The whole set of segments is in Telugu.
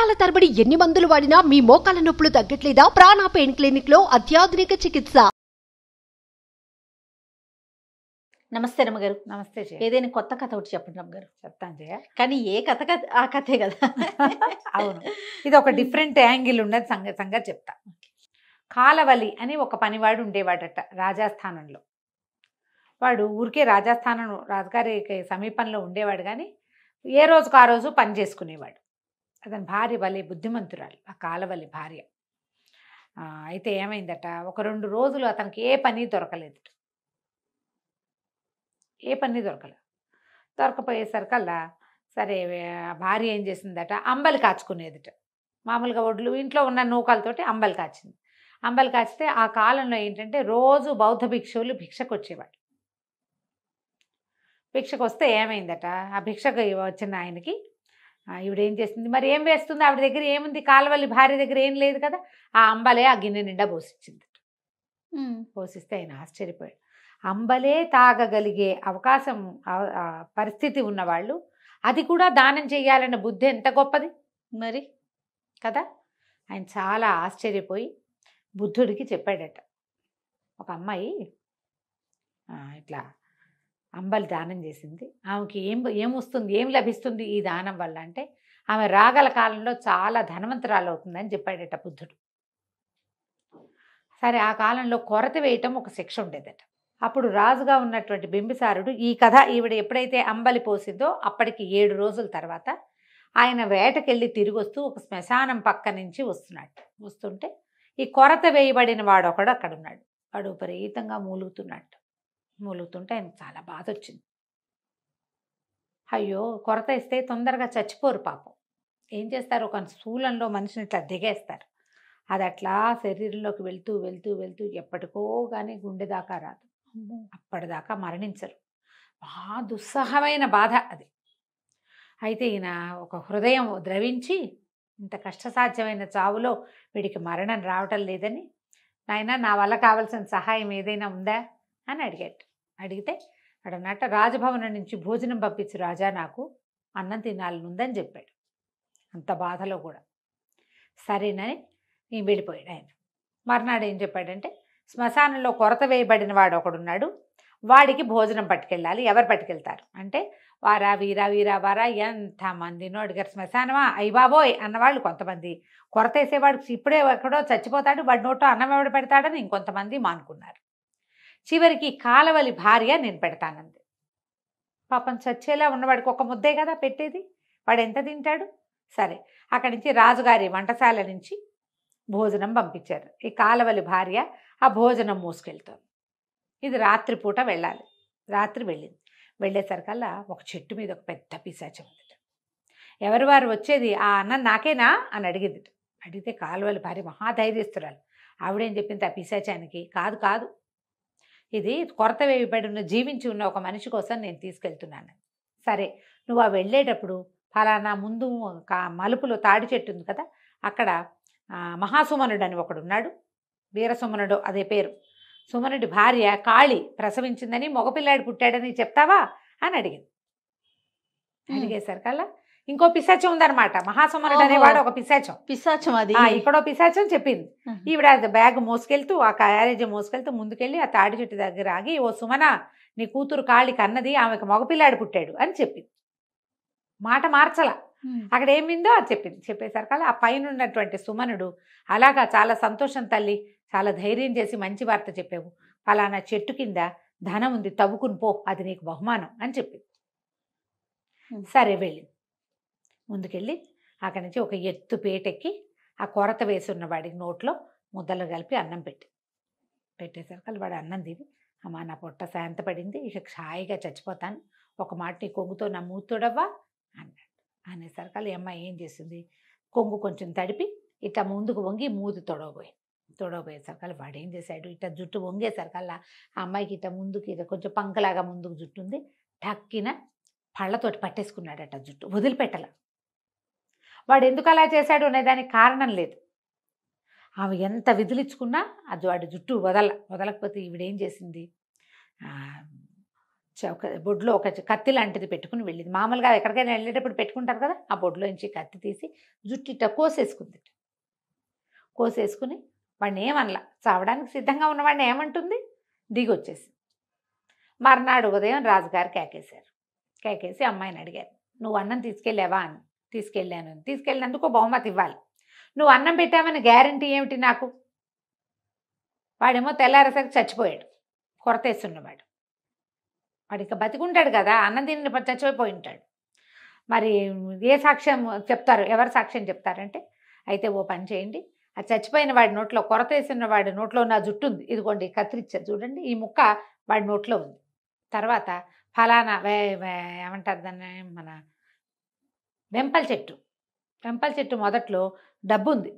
సంవత్సరాల తరబడి ఎన్ని మందులు వాడినా మీ మోకాల నొప్పులు తగ్గట్లేదా? ప్రాణ పెయిన్ క్లినిక్ లో అత్యాధునిక చికిత్స. నమస్తే రమ్మగారు. నమస్తే జయ. ఏదైనా కొత్త కథ ఒకటి చెప్పండి రమ్మగారు. చెప్తాను జయ. కానీ ఏ కథ ఆ కథే కదా. అవును, ఇది ఒక డిఫరెంట్ యాంగిల్ ఉన్నది సంగతి చెప్తా. కాలవలి అని ఒక పనివాడు ఉండేవాడట రాజస్థానంలో. వాడు ఊరికే రాజస్థానం రాజుగారికి సమీపంలో ఉండేవాడు, కానీ ఏ రోజుకు ఆ రోజు పని చేసుకునేవాడు. అతని భార్య వలి బుద్ధిమంతురాలు, ఆ కాలవలి భార్య. అయితే ఏమైందట, ఒక 2 రోజులు అతనికి ఏ పని దొరకలేదు. దొరకపోయేసరికల్లా సరే భార్య ఏం చేసిందట, అంబలి కాచుకునేదిట. మామూలుగా ఒడ్లు ఇంట్లో ఉన్న నూకలతోటి అంబలి కాచింది. అంబలి కాచితే ఆ కాలంలో ఏంటంటే రోజు బౌద్ధ భిక్షువులు భిక్షకు వచ్చేవాడు. భిక్షకు వస్తే ఏమైందట, ఆ భిక్షకు వచ్చిన ఆయనకి ఈవిడేం చేసింది, మరి ఏం వేస్తుంది, ఆవిడ దగ్గర ఏముంది, కాలవల్లి భార్య దగ్గర ఏం లేదు కదా, ఆ అంబలే ఆ గిన్నె నిండా పోసిచ్చింది. పోసిస్తే ఆయన ఆశ్చర్యపోయాడు. అంబలే తాగగలిగే అవకాశం పరిస్థితి ఉన్నవాళ్ళు అది కూడా దానం చేయాలన్న బుద్ధి ఎంత గొప్పది మరి కదా. ఆయన చాలా ఆశ్చర్యపోయి బుద్ధుడికి చెప్పాడట, ఒక అమ్మాయి ఇట్లా అంబలి దానం చేసింది, ఆమెకి ఏమొస్తుంది, ఏం లభిస్తుంది ఈ దానం వల్ల అంటే, ఆమె రాగల కాలంలో చాలా ధనవంతురాలు అవుతుందని చెప్పాడట బుద్ధుడు. సరే, ఆ కాలంలో కొరత వేయటం ఒక శిక్ష ఉండేదట. అప్పుడు రాజుగా ఉన్నటువంటి బింబిసారుడు ఈ కథ ఈవిడ ఎప్పుడైతే అంబలి పోసిందో అప్పటికి 7 రోజుల తర్వాత ఆయన వేటకెళ్ళి తిరిగి వస్తూ ఒక శ్మశానం పక్క నుంచి వస్తుంటే ఈ కొరత వేయబడిన వాడు ఒకడు అక్కడ ఉన్నాడు. వాడు విపరీతంగా మూలుగుతుంటే ఆయనకు చాలా బాధ వచ్చింది. అయ్యో, కొరత ఇస్తే తొందరగా చచ్చిపోరు పాపం. ఏం చేస్తారు, ఒక శూలంలో మనిషిని ఇట్లా దిగేస్తారు. అది అట్లా శరీరంలోకి వెళ్తూ వెళ్తూ వెళ్తూ ఎప్పటికో కానీ గుండె దాకా రాదు, అప్పటిదాకా మరణించరు. మహా దుస్సహమైన బాధ అది. అయితే ఈయన ఒక హృదయం ద్రవించి, ఇంత కష్టసాధ్యమైన చావులో వీడికి మరణం రావటం లేదని, నాయనా నా వల్ల కావాల్సిన సహాయం ఏదైనా ఉందా అని అడిగితే అడన్నట్ట, రాజభవనం నుంచి భోజనం పంపించు రాజా, నాకు అన్నం తినాలనుందని చెప్పాడు. అంత బాధలో కూడా సరేనని వెళ్ళిపోయాడు ఆయన. మర్నాడు ఏం చెప్పాడంటే, శ్మశానంలో కొరత వేయబడిన వాడు ఒకడున్నాడు, వాడికి భోజనం పట్టుకెళ్ళాలి. ఎవరు పట్టుకెళ్తారు అంటే, వారా వీరా వీరా వారా ఎంతమందినో అడిగారు. శ్మశానమా అయ్య బాబోయ్ అన్నవాళ్ళు కొంతమంది, కొరత వేసేవాడికి ఇప్పుడే ఎక్కడో చచ్చిపోతాడు, వాడి నోటో అన్నం ఎవడు పెడతాడని ఇంకొంతమంది మానుకున్నారు. చివరికి కాలవలి భార్య నేను పెడతానంది. పాపం చచ్చేలా ఉన్నవాడికి ఒక ముద్దే కదా పెట్టేది, వాడు ఎంత తింటాడు. సరే, అక్కడి నుంచి రాజుగారి వంటశాల నుంచి భోజనం పంపించారు. ఈ కాలవలి భార్య ఆ భోజనం మోసుకెళ్తుంది. ఇది రాత్రిపూట వెళ్ళాలి. రాత్రి వెళ్ళేసరికల్లా ఒక చెట్టు మీద ఒక పెద్ద పిశాచం ఉంది. ఎవరు వారు వచ్చేది, ఆ అన్నం నాకేనా అని అడిగింది. అడిగితే కాలవలి భార్య మహాధైర్యస్తురాలు. ఆవిడేం చెప్పింది ఆ పిశాచానికి, కాదు ఇది కొరత వేయబడిన జీవించి ఉన్న ఒక మనిషి కోసం నేను తీసుకెళ్తున్నాను. సరే, నువ్వు ఆ వెళ్ళేటప్పుడు ఫలానా ముందు మలుపులో తాడి చెట్టు ఉంది కదా, అక్కడ మహాసుమనుడు అని ఒకడున్నాడు, వీరసుమనుడు అదే పేరు. సుమనుడి భార్య కాళి ప్రసవించిందని, మగపిల్లాడు పుట్టాడని చెప్తావా అని అడిగింది. అడిగేసరికల్లా ఇంకో పిశాచం ఉందన్నమాట. మహాసుమనుడు అనేవాడు ఒక పిశాచం అది ఇక్కడో పిశాచం చెప్పింది. ఈవిడ బ్యాగ్ మోసుకెళ్తూ, ఆ క్యారేజ్ మోసుకెళ్తూ ముందుకెళ్ళి ఆ తాడి చెట్టు దగ్గర ఆగి, ఓ సుమన, నీ కూతురు కాళి కన్నది, ఆమెకు మగపిల్లాడు పుట్టాడు అని చెప్పింది. మాట మార్చల, అక్కడ ఏమిందో అది చెప్పింది. చెప్పేసరికల్లా ఆ పైన ఉన్నటువంటి సుమనుడు, అలాగా, చాలా సంతోషం తల్లి, చాలా ధైర్యం చేసి మంచి వార్త చెప్పావు, ఫలానా చెట్టు కింద ధనం ఉంది, తవ్వుకుని పో, అది నీకు బహుమానం అని చెప్పింది. సరే, ముందుకెళ్ళి అక్కడి నుంచి ఒక ఎత్తు పేటెక్కి ఆ కొరత వేసి ఉన్న వాడికి నోట్లో ముద్దలు కలిపి అన్నం పెట్టేసరికి వాడు అన్నం తిని, అమ్మా నా పొట్ట శాంతపడింది, ఇక హాయిగా చచ్చిపోతాను, ఒక మాట నీ కొంగుతో నా మూతుడవ్వా అన్నాడు. అనేసరికి అమ్మాయి ఏం చేసింది, కొంగు కొంచెం తడిపి ఇట్లా ముందుకు వంగి మూతి తొడవబోయేసరికల్లా వాడు ఏం చేశాడు, ఇట్లా జుట్టు వంగేసరికల్లా ఆ అమ్మాయికి ఇట్లా ముందుకి ఇట్లా కొంచెం పంకలాగా ముందుకు జుట్టు ఉంది, టక్కిన పళ్ళతోటి పట్టేసుకున్నాడట జుట్టు, వదిలిపెట్టల. వాడు ఎందుకు అలా చేశాడు అనే దానికి కారణం లేదు. ఆమె ఎంత విదిలించుకున్నా అది వాడి జుట్టు వదలకపోతే ఈవిడేం చేసింది, ఒక బొడ్లో ఒక కత్తి లాంటిది పెట్టుకుని వెళ్ళింది. మామూలుగా ఎక్కడికైనా వెళ్ళేటప్పుడు పెట్టుకుంటారు కదా, ఆ బొడ్లో నుంచి కత్తి తీసి జుట్టిట కోసేసుకుంది. కోసేసుకుని వాడిని ఏమనలా, చావడానికి సిద్ధంగా ఉన్నవాడిని ఏమంటుంది, దిగి వచ్చేసి మర్నాడు ఉదయం రాజుగారు కేకేశారు. కేకేసి అమ్మాయిని అడిగారు, నువ్వు అన్నం తీసుకెళ్ళావా అని. తీసుకెళ్ళాను. తీసుకెళ్ళినందుకు బహుమతి ఇవ్వాలి. నువ్వు అన్నం పెట్టావని గ్యారంటీ ఏమిటి నాకు? వాడేమో తెల్లారేసరికి చచ్చిపోయాడు, కొరతేస్తున్నవాడు. వాడు ఇక బతికుంటాడు కదా, అన్నం తిని చచ్చిపోయి ఉంటాడు. మరి ఏ సాక్ష్యం చెప్తారు, ఎవరు సాక్ష్యం చెప్తారంటే, అయితే ఓ పని చేయండి, ఆ చచ్చిపోయిన వాడి నోట్లో, కొరతేసిన వాడి నోట్లో నా జుట్టు ఉంది, ఇదిగోండి కత్తిరించారు చూడండి, ఈ ముక్క వాడి నోట్లో ఉంది. తర్వాత ఫలానా ఏమంటారు దాన్ని, మన వెంపల చెట్టు మొదట్లో డబ్బు ఉంది.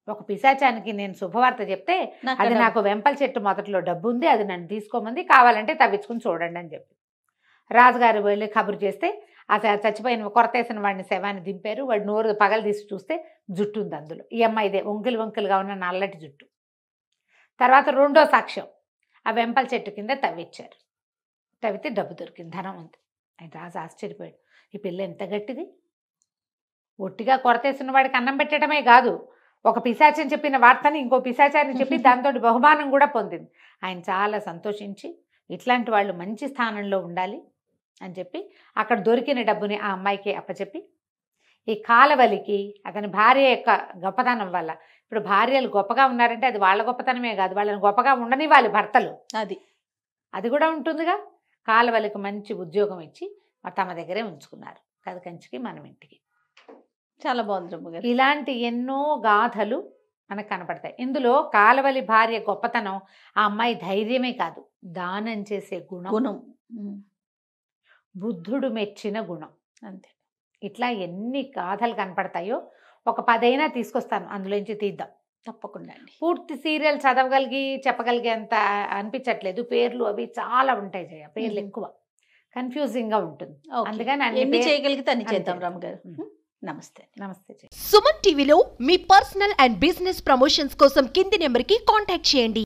ఒక పిశాచానికి నేను శుభవార్త చెప్తే అది నాకు వెంపల చెట్టు మొదట్లో డబ్బు ఉంది, అది నన్ను తీసుకోమంది, కావాలంటే తవ్వించుకుని చూడండి అని చెప్పి రాజుగారు వెళ్ళి కబురు చేస్తే ఆ చచ్చిపోయిన కొరతేసిన వాడిని శవాన్ని దింపారు. వాడు నోరు పగలు తీసి చూస్తే జుట్టు ఉంది అందులో. ఈ అమ్మాయిదే వంకలుగా ఉన్న నల్లటి జుట్టు. తర్వాత రెండో సాక్ష్యం, ఆ వెంపల చెట్టు కింద తవ్విచ్చారు. తవ్వితే డబ్బు దొరికింది, ధనం ఉంది. ఆయన రాజు ఆశ్చర్యపోయాడు, ఈ పిల్ల ఎంత గట్టిది, ఒట్టిగా కొరతేసిన వాడికి అన్నం పెట్టడమే కాదు, ఒక పిశాచం చెప్పిన వార్తని ఇంకో పిశాచాన్ని చెప్పి దాంతో బహుమానం కూడా పొందింది. ఆయన చాలా సంతోషించి ఇట్లాంటి వాళ్ళు మంచి స్థానంలో ఉండాలి అని చెప్పి అక్కడ దొరికిన డబ్బుని ఆ అమ్మాయికి అప్పచెప్పి, ఈ కాలవలికి అతని భార్య యొక్క గొప్పతనం వల్ల, ఇప్పుడు భార్యలు గొప్పగా ఉన్నారంటే అది వాళ్ళ గొప్పతనమే కాదు, వాళ్ళని గొప్పగా ఉండనివ్వాలి భర్తలు, అది కూడా ఉంటుందిగా. కాలవలికి మంచి ఉద్యోగం ఇచ్చి తమ దగ్గరే ఉంచుకున్నారు, కథకంచికి మనం ఇంటికి. చాలా బాగుంది రమ్మగారు. ఇలాంటి ఎన్నో గాథలు మనకు కనపడతాయి. ఇందులో కాలవలి భార్య గొప్పతనం, ఆ అమ్మాయి ధైర్యమే కాదు, దానం చేసే గుణం, బుద్ధుడు మెచ్చిన గుణం, అంతే. ఇట్లా ఎన్ని గాథలు కనపడతాయో ఒక 10 అయినా తీసుకొస్తాను, అందులోంచి తీద్దాం తప్పకుండా అండి. పూర్తి సీరియల్ చెప్పగలిగే అంత అనిపించట్లేదు, పేర్లు అవి చాలా ఉంటాయి జయ, పేర్లు ఎక్కువ, కన్ఫ్యూజింగ్ గా ఉంటుంది. అందుకని ఎన్ని చేయగలిగితే అన్ని చేద్దాం రామగారు. నమస్తే. నమస్తే. సుమన్ టీవీలో మీ పర్సనల్ అండ్ బిజినెస్ ప్రమోషన్స్ కోసం కింది నెంబర్కి కాంటాక్ట్ చేయండి.